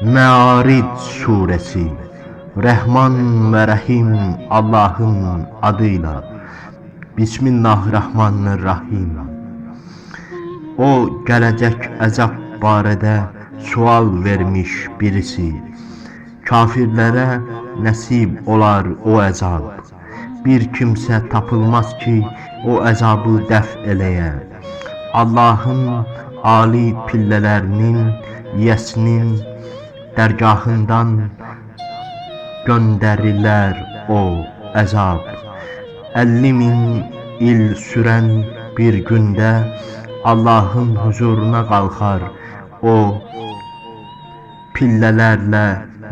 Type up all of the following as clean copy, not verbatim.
Me'arid suresi. Rahman ve Rahim Allah'ın adıyla. Bismillahirrahmanirrahim. O gelecek əzab barədə sual vermiş birisi. Kafirlere nasip olar o əzab. Bir kimse tapılmaz ki o əzabı dəf eləyə. Allah'ın ali pillələrinin, yiyəsinin dərgahından göndərilər o əzab. 50.000 il sürən bir gündə Allah'ın huzuruna qalxar o pillələrlə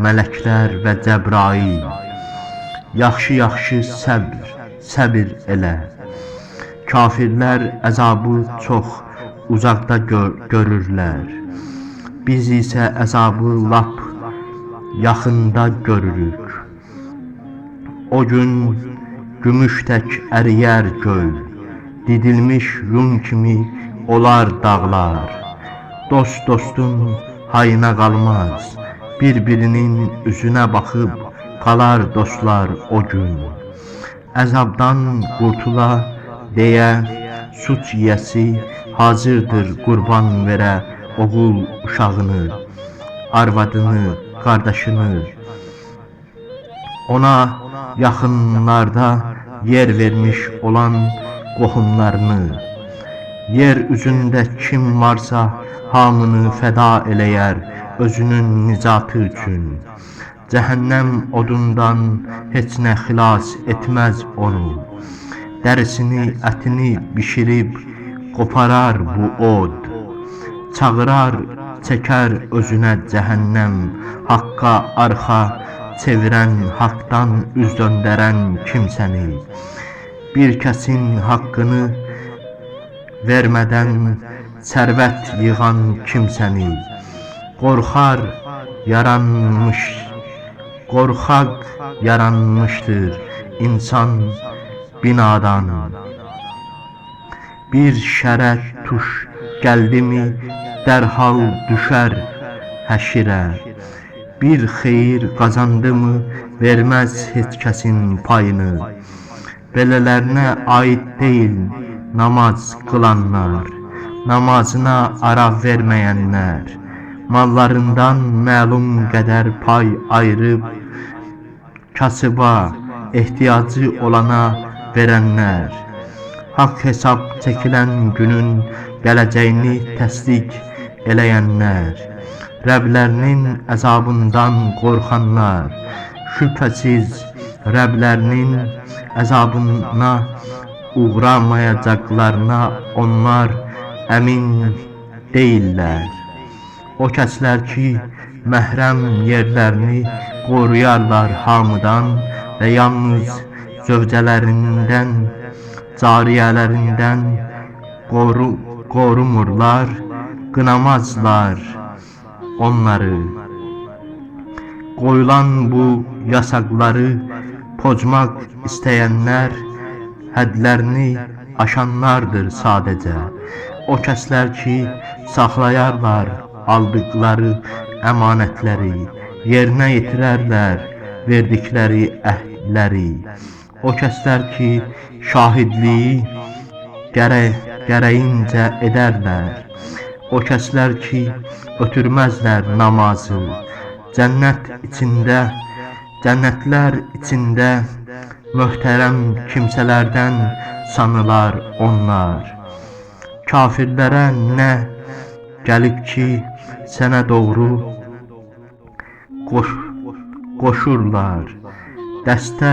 mələklər və Cəbrail. Yaxşı səbir elə. Kafirlər əzabı çox uzaqda görürlər. Biz isə əzabı lap yaxında görürük. O gün gümüş tək əriyər göl, didilmiş yun kimi olar dağlar. Dost dostun hayına qalmaz, bir-birinin üzünə baxıb qalar dostlar o gün. Əzabdan qurtula deyə suç yiyəsi hazırdır qurban verə oğul uşağını, arvadını, qardaşını. Ona yaxınlarda yer vermiş olan qohumlarını. Yer üzündə kim varsa hamını fəda eləyər özünün nicatı üçün. Cəhənnəm odundan heç nə xilas etməz onu. Dərisini, ətini bişirib qoparar bu od. Çağırar, çəkər özünə cəhənnəm, haqqa arxa çevirən, haqdan üz döndərən kimsəni. Bir kəsin haqqını vermədən sərvət yığan kimsəni. Qorxaq yaranmışdır insan binadan. Bir şərə tuş gəldimi dərhal düşər həşirə. Bir xeyir qazandı mı verməz heç kəsin payını. Belələrinə aid deyil namaz qılanlar, namazına ara verməyənlər, mallarından məlum qədər pay ayırıb kasıba, ehtiyacı olana verənlər, haqq hesab çəkilən günün gələcəyini təsdiq eləyənlər, Rəblərinin əzabından qorxanlar, şübhəsiz Rəblərinin əzabına uğramayacaqlarına onlar əmin deyirlər. O kəslər ki, məhrəm yerlərini qoruyarlar hamıdan və yalnız zövcələrindən, cariyələrindən qorumurlar, qınamazlar onları. Qoyulan bu yasaqları pozmaq istəyənlər hədlərini aşanlardır sadəcə. O kəslər ki, saxlayarlar aldıqları əmanətləri, yerinə yetirərlər verdikləri əhdləri. O kəslər ki, şahidliyi gərəyincə edərlər. O kəslər ki, ötürməzlər namazı. Cənnətlər içində möhtərəm kimsələrdən sanılar onlar. Kafirlərə nə gəlib ki, sənə doğru qoşurlar. Dəstə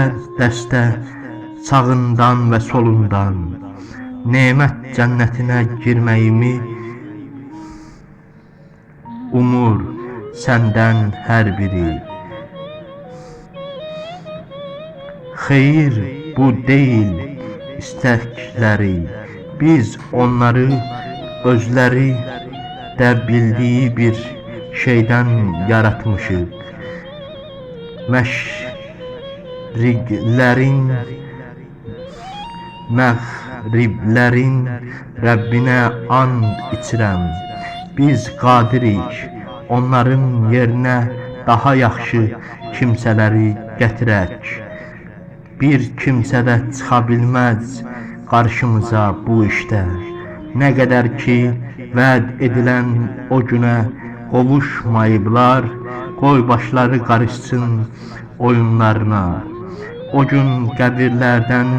sağından və solundan. Nemət cənnətinə girməyimi umur səndən hər biri. Xeyir bu deyil istəkləri, biz onları özləri də bildiyi bir şeydən yaratmışıq. Məğriblərin Rəbbinə and içirəm. Biz qadirik onların yerinə daha yaxşı kimsələri gətirək. Bir kimsə də çıxa bilməz qarşımıza bu işdə. Nə qədər ki vəd edilən o günə qovuşmayıblar, qoy başları qarışsın oyunlarına. O gün qəbirlərdən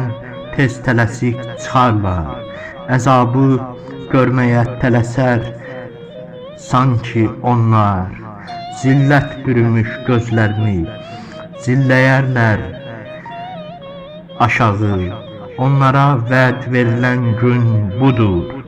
tez tələsik çıxarlar, əzabı görməyə tələsər sanki onlar. Zillət bürümüş gözlərini zilləyərlər aşağı, onlara vəd verilən gün budur.